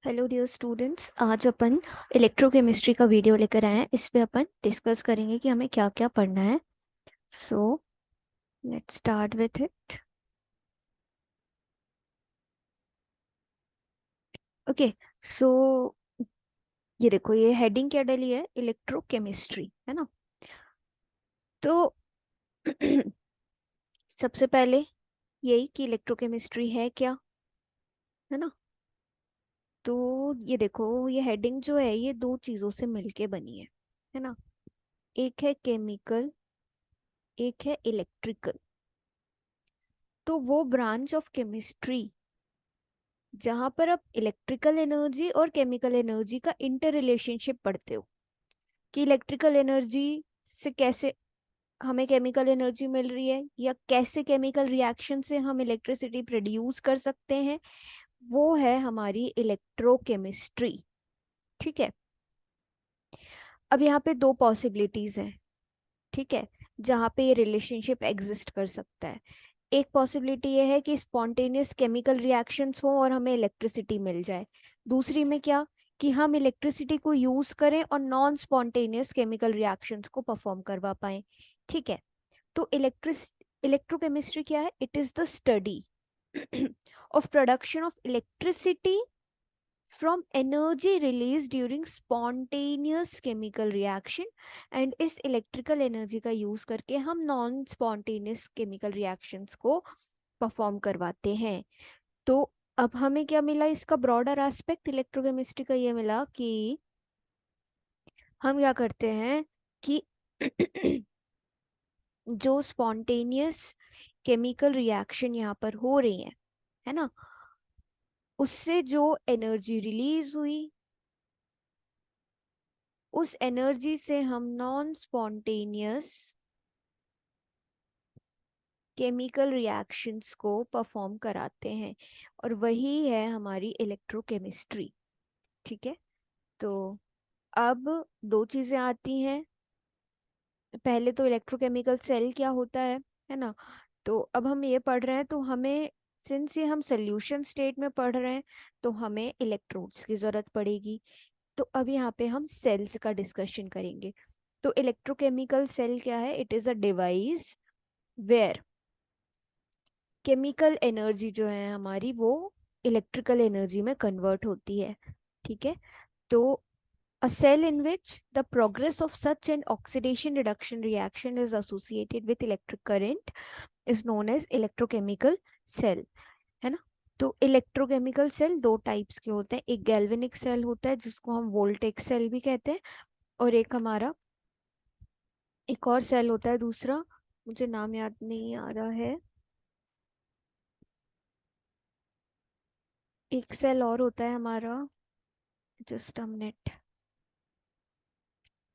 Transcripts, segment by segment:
Hello dear students, आज अपन electrochemistry का video लेकर आए हैं। इस पे अपन डिस्कस करेंगे कि हमें क्या क्या पढ़ना है। So let's start with it. Okay. So ये देखो, ये हेडिंग क्या डली है, इलेक्ट्रोकेमिस्ट्री, है ना। तो सबसे पहले यही कि इलेक्ट्रोकेमिस्ट्री है क्या, है ना। तो ये देखो, ये हेडिंग जो है ये दो चीज़ों से मिलके बनी है ना। एक है केमिकल, एक है इलेक्ट्रिकल। तो वो ब्रांच ऑफ केमिस्ट्री जहां पर आप इलेक्ट्रिकल एनर्जी और केमिकल एनर्जी का इंटर रिलेशनशिप पढ़ते हो, कि इलेक्ट्रिकल एनर्जी से कैसे हमें केमिकल एनर्जी मिल रही है, या कैसे केमिकल रिएक्शन से हम इलेक्ट्रिसिटी प्रोड्यूस कर सकते हैं, वो है हमारी इलेक्ट्रोकेमिस्ट्री। ठीक है। अब यहाँ पे दो पॉसिबिलिटीज हैं, ठीक है, जहाँ पे ये रिलेशनशिप एग्जिस्ट कर सकता है। एक पॉसिबिलिटी ये है कि स्पॉन्टेनियस केमिकल रिएक्शंस हो और हमें इलेक्ट्रिसिटी मिल जाए। दूसरी में क्या, कि हम इलेक्ट्रिसिटी को यूज करें और नॉन स्पॉन्टेनियस केमिकल रिएक्शंस को परफॉर्म करवा पाए। ठीक है। तो इलेक्ट्रोकेमिस्ट्री क्या है? It is the study of production of electricity from energy released during spontaneous chemical reaction, and इस इलेक्ट्रिकल एनर्जी का यूज करके हम नॉन स्पॉन्टेनियस केमिकल रिएक्शंस को परफॉर्म करवाते हैं। तो अब हमें क्या मिला, इसका ब्रॉडर एस्पेक्ट इलेक्ट्रोकेमिस्ट्री का ये मिला कि हम क्या करते हैं कि जो स्पॉन्टेनियस केमिकल रिएक्शन यहाँ पर हो रही है ना, उससे जो एनर्जी रिलीज हुई, उस एनर्जी से हम नॉन स्पॉन्टेनियस केमिकल रिएक्शंस को परफॉर्म कराते हैं, और वही है हमारी इलेक्ट्रोकेमिस्ट्री। ठीक है। तो अब दो चीजें आती हैं। पहले तो इलेक्ट्रोकेमिकल सेल क्या होता है ना। तो अब हम ये पढ़ रहे हैं, तो हमें, सिंस ये हम सोल्यूशन स्टेट में पढ़ रहे हैं, तो हमें इलेक्ट्रोड्स की जरूरत पड़ेगी। तो अब यहाँ पे हम सेल्स का डिस्कशन करेंगे। तो इलेक्ट्रोकेमिकल सेल क्या है? It is a device where chemical energy जो है हमारी, वो इलेक्ट्रिकल एनर्जी में कन्वर्ट होती है। ठीक है। तो a cell in which the progress of such an oxidation reduction reaction is associated with electric current is known as electrochemical cell, है ना। तो इलेक्ट्रोकेमिकल सेल दो टाइप्स के होते हैं। एक गैल्वेनिक सेल होता है जिसको हम वोल्टेक सेल भी कहते हैं, और एक हमारा एक और सेल होता है दूसरा, मुझे नाम याद नहीं आ रहा है। एक सेल और होता है हमारा, just a minute,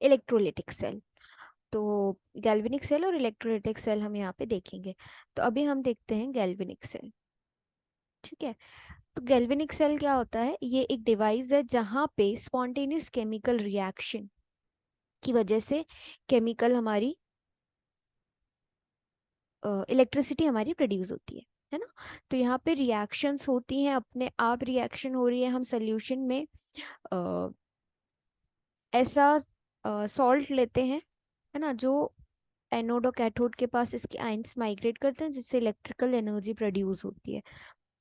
electrolytic cell. तो गैल्वेनिक सेल और इलेक्ट्रोलिटिक सेल हम यहाँ पे देखेंगे। तो अभी हम देखते हैं गैल्वेनिक सेल। ठीक है। तो गैल्वेनिक सेल क्या होता है? ये एक डिवाइस है जहाँ पे स्पॉन्टेनियस केमिकल रिएक्शन की वजह से केमिकल हमारी इलेक्ट्रिसिटी हमारी प्रोड्यूस होती है ना। तो यहाँ पे रिएक्शंस होती हैं, अपने आप रिएक्शन हो रही है। हम सोल्यूशन में अ, ऐसा सॉल्ट लेते हैं, है ना, जो एनोड और कैथोड के पास इसके आयंस माइग्रेट करते हैं, जिससे इलेक्ट्रिकल एनर्जी प्रोड्यूस होती है।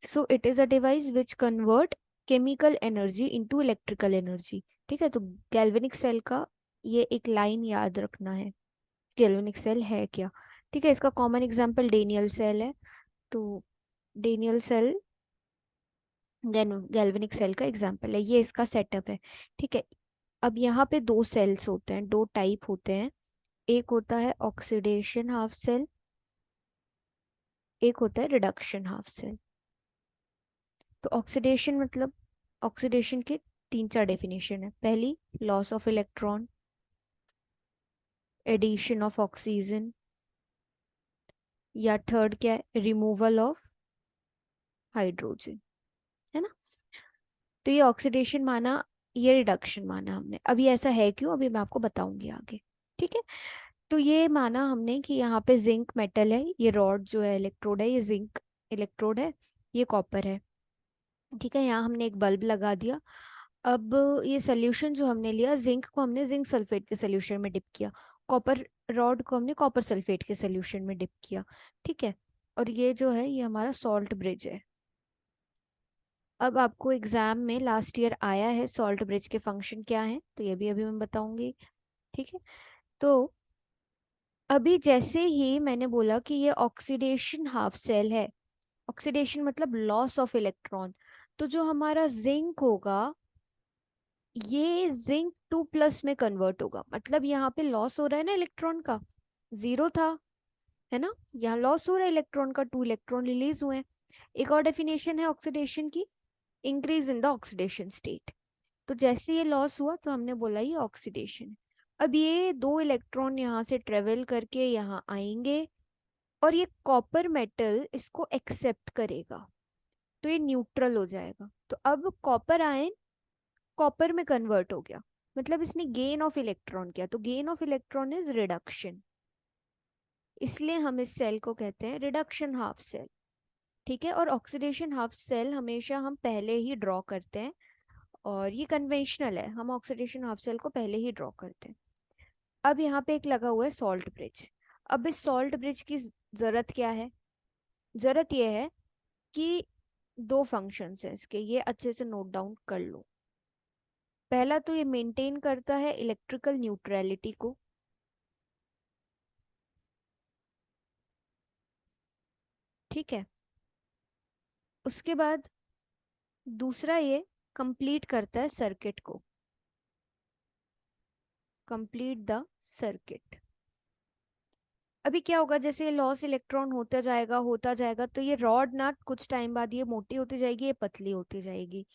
So it is a device which convert chemical energy into electrical energy. ठीक है। तो गैल्वेनिक सेल का ये एक लाइन याद रखना है, गैल्वेनिक सेल है क्या। ठीक है। इसका कॉमन एग्जांपल डेनियल सेल है। तो डेनियल सेल गैल्वेनिक सेल का एग्जांपल है, ये इसका सेटअप है। ठीक है। अब यहाँ पे दो सेल्स होते हैं, दो टाइप होते हैं। एक होता है ऑक्सीडेशन हाफ सेल, एक होता है रिडक्शन हाफ सेल। तो ऑक्सीडेशन मतलब, ऑक्सीडेशन के तीन चार डेफिनेशन है। पहली, loss of electron, addition of oxygen, या थर्ड क्या है, रिमूवल ऑफ हाइड्रोजन, है ना। तो ये ऑक्सीडेशन माना, ये रिडक्शन माना हमने। अभी ऐसा है क्यों, अभी मैं आपको बताऊंगी आगे। ठीक है। तो ये माना हमने कि यहाँ पे जिंक मेटल है, ये रॉड जो है इलेक्ट्रोड है, ये जिंक इलेक्ट्रोड है, ये कॉपर है। ठीक है, यहाँ हमने एक बल्ब लगा दिया। अब ये सोल्यूशन जो हमने लिया, जिंक को हमने जिंक सल्फेट के सोल्यूशन में डिप किया, कॉपर रॉड को हमने कॉपर सल्फेट के सोल्यूशन में डिप किया। ठीक है, और ये जो है ये हमारा सॉल्ट ब्रिज है। अब आपको एग्जाम में लास्ट ईयर आया है सॉल्ट ब्रिज के फंक्शन क्या है, तो ये भी अभी मैं बताऊंगी। ठीक है, तो अभी जैसे ही मैंने बोला कि ये ऑक्सीडेशन हाफ सेल है, ऑक्सीडेशन मतलब लॉस ऑफ इलेक्ट्रॉन, तो जो हमारा जिंक होगा ये जिंक 2+ में कन्वर्ट होगा। मतलब यहाँ पे लॉस हो रहा है ना इलेक्ट्रॉन का, 0 था, है ना, यहाँ लॉस हो रहा है इलेक्ट्रॉन का, 2 इलेक्ट्रॉन रिलीज हुए हैं। एक और डेफिनेशन है ऑक्सीडेशन की, increase in the oxidation state. तो जैसे ये लॉस हुआ तो हमने बोला ये ऑक्सीडेशन है। अब ये 2 इलेक्ट्रॉन यहाँ से ट्रेवल करके यहाँ आएंगे और ये कॉपर मेटल इसको एक्सेप्ट करेगा, तो ये न्यूट्रल हो जाएगा। तो अब कॉपर आयन कॉपर में कन्वर्ट हो गया, मतलब इसने गेन ऑफ इलेक्ट्रॉन किया, तो gain of electron is reduction, इसलिए हम इस सेल को कहते हैं रिडक्शन हाफ सेल। ठीक है, और ऑक्सीडेशन हाफ सेल हमेशा हम पहले ही ड्रॉ करते हैं, और ये कन्वेंशनल है, हम ऑक्सीडेशन हाफ सेल को पहले ही ड्रॉ करते हैं। अब यहाँ पे एक लगा हुआ है सॉल्ट ब्रिज। अब इस सॉल्ट ब्रिज की जरूरत क्या है, जरूरत यह है कि दो फंक्शंस हैं इसके, ये अच्छे से नोट डाउन कर लो। पहला तो ये मेंटेन करता है इलेक्ट्रिकल न्यूट्रलिटी को। ठीक है, उसके बाद दूसरा ये कंप्लीट करता है सर्किट को, कंप्लीट द सर्किट। अभी क्या होगा, जैसे ये लॉस इलेक्ट्रॉन होता जाएगा तो ये रॉड ना कुछ टाइम बाद ये मोटी होती जाएगी, ये पतली होती जाएगी।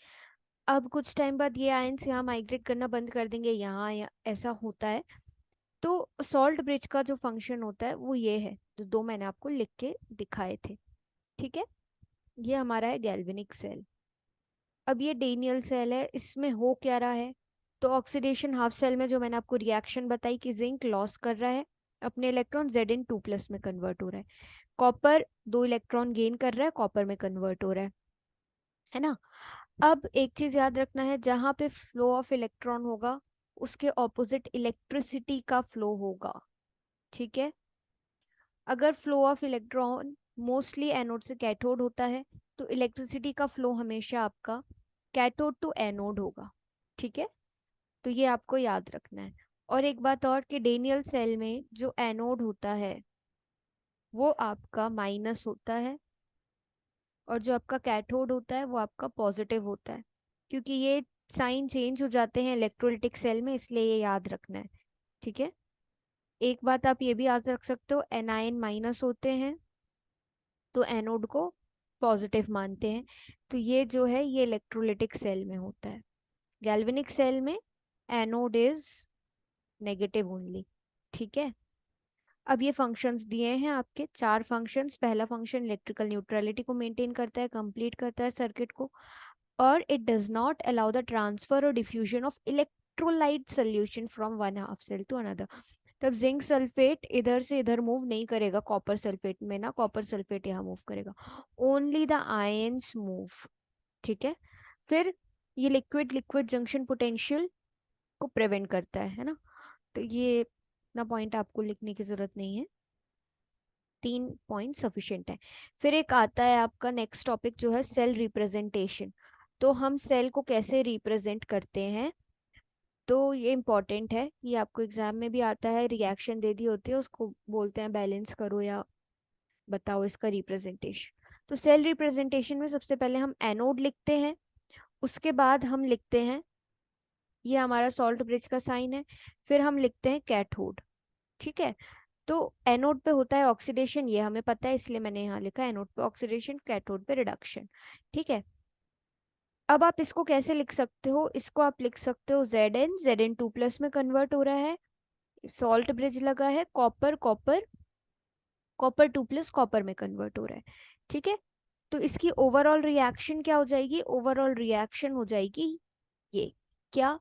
अब कुछ टाइम बाद ये आयंस यहाँ माइग्रेट करना बंद कर देंगे, यहाँ या ऐसा होता है। तो सॉल्ट ब्रिज का जो फंक्शन होता है वो ये है, जो दो मैंने आपको लिख के दिखाए थे। ठीक है, ये हमारा है गैल्वेनिक सेल। अब ये डेनियल सेल है, इसमें हो क्या रहा है, तो ऑक्सीडेशन हाफ सेल में जो मैंने आपको रिएक्शन बताई कि जिंक लॉस कर रहा है अपने इलेक्ट्रॉन, Zn2+ में कन्वर्ट हो रहा है, कॉपर 2 इलेक्ट्रॉन गेन कर रहा है, कॉपर में कन्वर्ट हो रहा है ना। अब एक चीज याद रखना है, जहां पे फ्लो ऑफ इलेक्ट्रॉन होगा उसके ऑपोजिट इलेक्ट्रिसिटी का फ्लो होगा। ठीक है, अगर flow of electron mostly anode से कैथोड होता है तो इलेक्ट्रिसिटी का फ्लो हमेशा आपका कैथोड टू एनोड होगा। ठीक है, तो ये आपको याद रखना है। और एक बात और कि डेनियल सेल में जो एनोड होता है वो आपका माइनस होता है, और जो आपका कैथोड होता है वो आपका पॉजिटिव होता है, क्योंकि ये साइन चेंज हो जाते हैं इलेक्ट्रोलिटिक सेल में, इसलिए ये याद रखना है। ठीक है, एक बात आप ये भी याद रख सकते हो, एनायन माइनस होते हैं तो एनोड को पॉजिटिव मानते हैं। तो ये जो है ये इलेक्ट्रोलिटिक सेल में होता है, गैल्वेनिक सेल में एनोड इज नेगेटिव ओनली। ठीक है, अब ये फंक्शंस दिए हैं आपके, 4 फंक्शंस। पहला फंक्शन इलेक्ट्रिकल न्यूट्रलिटी को मेंटेन करता है, कंप्लीट करता है सर्किट को, और it does not allow the transfer or diffusion of electrolyte solution from one half cell to another. तब जिंक सल्फेट इधर से इधर मूव नहीं करेगा, कॉपर सल्फेट में ना कॉपर सल्फेट यहाँ मूव करेगा, ओनली द आयंस मूव। ठीक है, फिर ये लिक्विड लिक्विड जंक्शन पोटेंशियल को प्रिवेंट करता है ना। तो ये ना पॉइंट आपको लिखने की जरूरत नहीं है, 3 पॉइंट सफिशिएंट है। फिर एक आता है आपका नेक्स्ट टॉपिक जो है सेल रिप्रेजेंटेशन। तो हम सेल को कैसे रिप्रेजेंट करते हैं, तो ये इंपॉर्टेंट है, ये आपको एग्जाम में भी आता है, रिएक्शन दे दी होती है उसको बोलते हैं बैलेंस करो या बताओ इसका रिप्रेजेंटेशन। तो सेल रिप्रेजेंटेशन में सबसे पहले हम एनोड लिखते हैं, उसके बाद हम लिखते हैं, ये हमारा सॉल्ट ब्रिज का साइन है, फिर हम लिखते हैं कैथोड। ठीक है, तो एनोड पे होता है ऑक्सीडेशन, ये हमें पता है इसलिए मैंने यहाँ लिखा है एनोड पे ऑक्सीडेशन, कैथोड पे रिडक्शन। ठीक है, अब आप इसको कैसे लिख सकते हो, इसको आप लिख सकते हो Zn 2+ में कन्वर्ट हो रहा है, सॉल्ट ब्रिज लगा है, कॉपर कॉपर कॉपर 2+ कॉपर में कन्वर्ट हो रहा है। ठीक है, तो इसकी ओवरऑल रिएक्शन क्या हो जाएगी, ओवरऑल रिएक्शन हो जाएगी ये, क्या,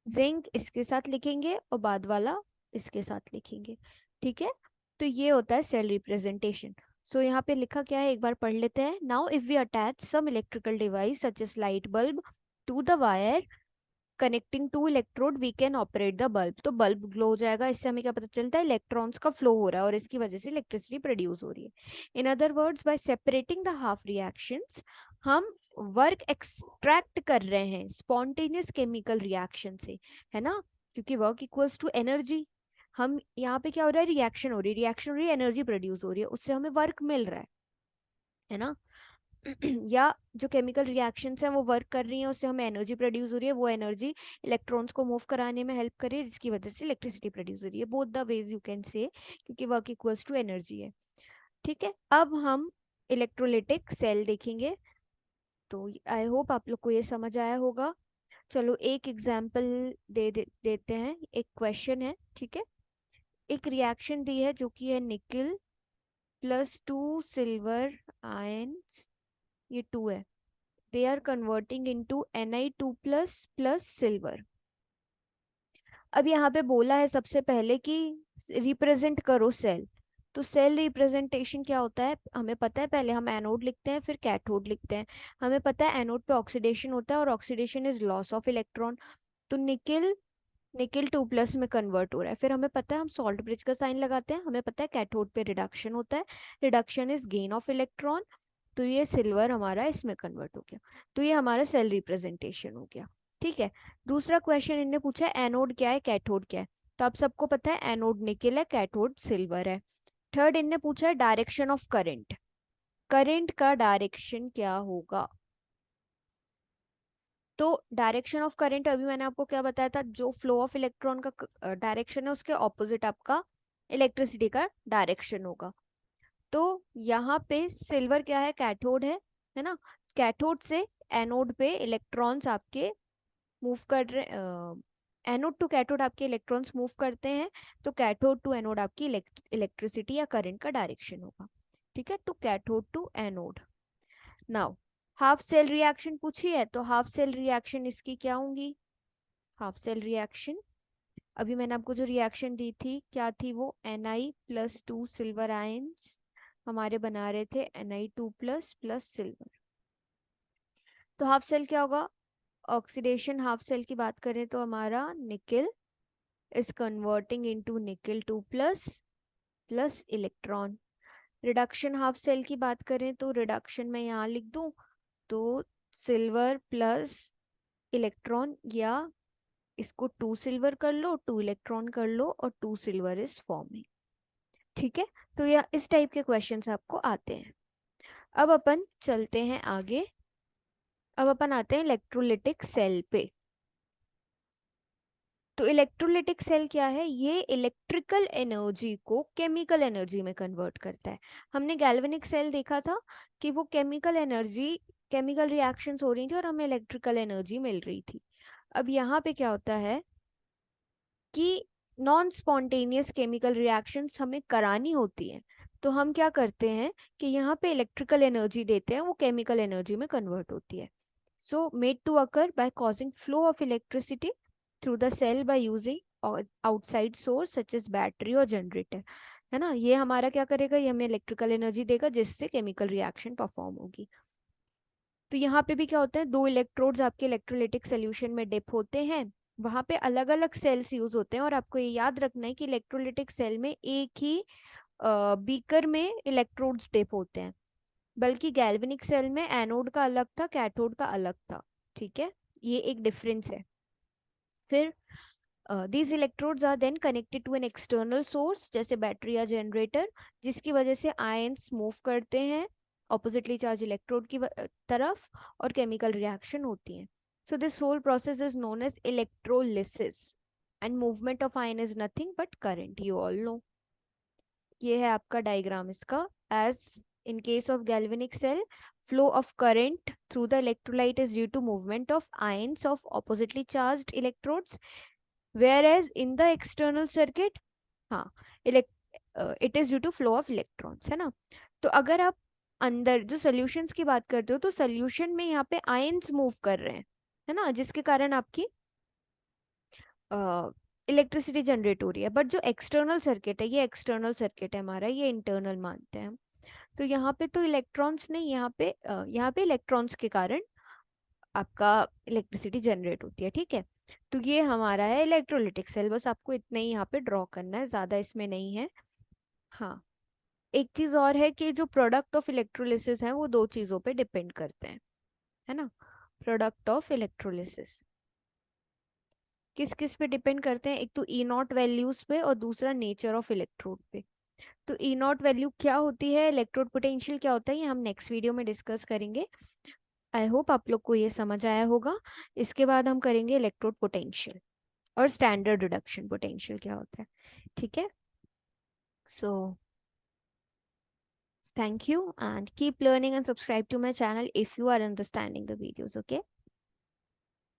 जिंक इसके साथ लिखेंगे और बाद वाला इसके साथ लिखेंगे। ठीक है, तो ये होता है सेल रिप्रेजेंटेशन। सो यहाँ पे लिखा क्या है एक बार पढ़ लेते हैं. Now if we attach some electrical device such as light bulb to the wire connecting to electrode we can operate the bulb. तो बल्ब ग्लो हो जाएगा. इससे हमें क्या पता चलता है, इलेक्ट्रॉन्स का फ्लो हो रहा है और इसकी वजह से इलेक्ट्रिसिटी प्रोड्यूस हो रही है. In other words, bye separating the half reactions हम वर्क एक्सट्रैक्ट कर रहे हैं स्पॉन्टेनियस केमिकल रिएक्शन से, है ना, क्योंकि वर्क इक्वल्स टू एनर्जी. हम यहाँ पे क्या हो रहा है, रिएक्शन हो रही है, रिएक्शन हो रही है, एनर्जी प्रोड्यूस हो रही है, उससे हमें वर्क मिल रहा है ना. या जो केमिकल रिएक्शंस हैं वो वर्क कर रही हैं, उससे हमें एनर्जी प्रोड्यूस हो रही है, वो एनर्जी इलेक्ट्रॉन्स को मूव कराने में हेल्प कर रही है, जिसकी वजह से इलेक्ट्रिसिटी प्रोड्यूस हो रही है. Both the ways you can say, क्योंकि वर्क इक्वल्स टू एनर्जी है. ठीक है, अब हम इलेक्ट्रोलिटिक सेल देखेंगे. तो आई होप आप लोग को ये समझ आया होगा. चलो एक एग्जाम्पल देते हैं. एक क्वेश्चन है, ठीक है. एक रिएक्शन दी है जो कि है निकल प्लस 2 सिल्वर आयंस, ये 2 है. They are converting into Ni2 plus plus silver. अब यहाँ पे बोला है सबसे पहले कि रिप्रेजेंट करो सेल. तो सेल रिप्रेजेंटेशन क्या होता है हमें पता है. पहले हम एनोड लिखते हैं, फिर कैथोड लिखते हैं. हमें पता है एनोड पे ऑक्सीडेशन होता है और oxidation is loss of electron. तो निकल निकल 2 प्लस में कन्वर्ट हो रहा है. फिर हमें पता है हम सॉल्ट ब्रिज का साइन लगाते हैं. हमें पता है कैथोड पे रिडक्शन होता है, reduction is gain of electron. तो ये सिल्वर हमारा इसमें कन्वर्ट हो गया. तो ये हमारा सेल रिप्रेजेंटेशन हो गया. ठीक है. दूसरा क्वेश्चन इनने पूछा है एनोड क्या है, कैथोड क्या है. तो आप सबको पता है एनोड निकल है, कैथोड सिल्वर है. थर्ड इनने पूछा है डायरेक्शन ऑफ करंट. करंट का डायरेक्शन क्या होगा. तो डायरेक्शन ऑफ करंट अभी मैंने आपको क्या बताया था, जो फ्लो ऑफ इलेक्ट्रॉन का डायरेक्शन है उसके ऑपोजिट आपका इलेक्ट्रिसिटी का डायरेक्शन होगा. तो यहाँ पे सिल्वर क्या है, कैथोड है ना. कैथोड से एनोड पे इलेक्ट्रॉन्स आपके मूव कर रहे, एनोड टू कैथोड आपके इलेक्ट्रॉन्स मूव करते हैं. तो कैथोड टू एनोड आपकी इलेक्ट्रिसिटी या करंट का डायरेक्शन होगा. ठीक है, तो cathode to anode. Now half cell reaction पूछी है, तो हाफ सेल रिएक्शन इसकी क्या होंगी. हाफ सेल रिएक्शन अभी मैंने आपको जो रिएक्शन दी थी क्या थी वो, Ni+2 सिल्वर आयंस हमारे बना रहे थे Ni2 प्लस प्लस सिल्वर. तो हाफ सेल क्या होगा, ऑक्सीडेशन हाफ सेल की बात करें तो हमारा निकल is converting into nickel 2 plus plus electron. Reduction half cell की बात करें तो रिडक्शन में यहाँ लिख दूं तो सिल्वर प्लस इलेक्ट्रॉन, या इसको 2 सिल्वर कर लो, 2 इलेक्ट्रॉन कर लो और 2 सिल्वर इज फॉर्मिंग. ठीक है, तो यह इस टाइप के क्वेश्चंस आपको आते हैं. अब अपन चलते हैं आगे. अब अपन आते हैं इलेक्ट्रोलिटिक सेल पे. तो इलेक्ट्रोलिटिक सेल क्या है, ये इलेक्ट्रिकल एनर्जी को केमिकल एनर्जी में कन्वर्ट करता है. हमने गैल्वेनिक सेल देखा था कि वो केमिकल एनर्जी, केमिकल रिएक्शंस हो रही थी और हमें इलेक्ट्रिकल एनर्जी मिल रही थी. अब यहाँ पे क्या होता है कि नॉन स्पॉन्टेनियस केमिकल रिएक्शंस हमें करानी होती हैं. तो हम क्या करते हैं कि यहाँ पे इलेक्ट्रिकल एनर्जी देते हैं, वो केमिकल एनर्जी में कन्वर्ट होती है. So made to occur by causing flow of electricity through the cell by using outside source such as battery और जनरेटर, है ना. ये हमारा क्या करेगा, ये हमें इलेक्ट्रिकल एनर्जी देगा जिससे केमिकल रिएक्शन परफॉर्म होगी. तो यहाँ पे भी क्या होता है, 2 इलेक्ट्रोड्स आपके इलेक्ट्रोलिटिक सोल्यूशन में डिप होते हैं. वहां पे अलग अलग सेल्स यूज होते हैं और आपको ये याद रखना है कि इलेक्ट्रोलिटिक सेल में एक ही बीकर में इलेक्ट्रोड्स डिप होते हैं, बल्कि गैल्वेनिक सेल में एनोड का अलग था, कैथोड का अलग था. ठीक है, ये एक डिफरेंस है. फिर these electrodes are then connected to an external source जैसे बैटरी या जनरेटर, जिसकी वजह से आयंस मूव करते हैं ऑपोजिटली चार्ज इलेक्ट्रोड की तरफ और केमिकल रिएक्शन होती है. So this whole process is known as electrolysis and movement of ion is nothing but current, you all know. ये है आपका डायग्राम इसका. As in case of galvanic cell, flow of current through the electrolyte is due to movement of ions of oppositely charged electrodes, whereas in the external circuit, हाँ, it is due to flow of electrons, है ना. तो अगर आप अंदर जो solutions की बात करते हो तो सॉल्यूशन में यहाँ पे आयंस मूव कर रहे हैं, है ना, जिसके कारण आपकी इलेक्ट्रिसिटी जनरेट हो रही है. बट जो एक्सटर्नल सर्किट है, ये एक्सटर्नल सर्किट है हमारा, ये इंटरनल मानते हैं हम. तो यहाँ पे तो इलेक्ट्रॉन्स नहीं, यहाँ पे इलेक्ट्रॉन्स के कारण आपका इलेक्ट्रिसिटी जनरेट होती है, ठीक है। तो ये हमारा है इलेक्ट्रोलिटिक सेल, बस आपको इतना ही यहाँ पे ड्रॉ करना है, ज्यादा इसमें नहीं है। हाँ, एक चीज और है कि जो प्रोडक्ट ऑफ इलेक्ट्रोलिसिस है वो दो चीजों पे डिपेंड करते हैं, है ना। प्रोडक्ट ऑफ इलेक्ट्रोलिसिस किस किस पे डिपेंड करते हैं, एक तो ई नॉट वैल्यूज पे और दूसरा नेचर ऑफ इलेक्ट्रोड पे। तो ई नॉट वैल्यू क्या होती है, इलेक्ट्रोड पोटेंशियल क्या होता है, ये हम नेक्स्ट वीडियो में डिस्कस करेंगे। आई होप आप लोग को ये समझ आया होगा। इसके बाद हम करेंगे इलेक्ट्रोड पोटेंशियल और स्टैंडर्ड रिडक्शन पोटेंशियल क्या होता है, ठीक है। सो thank you and keep learning and subscribe to my channel if you are understanding the videos, okay?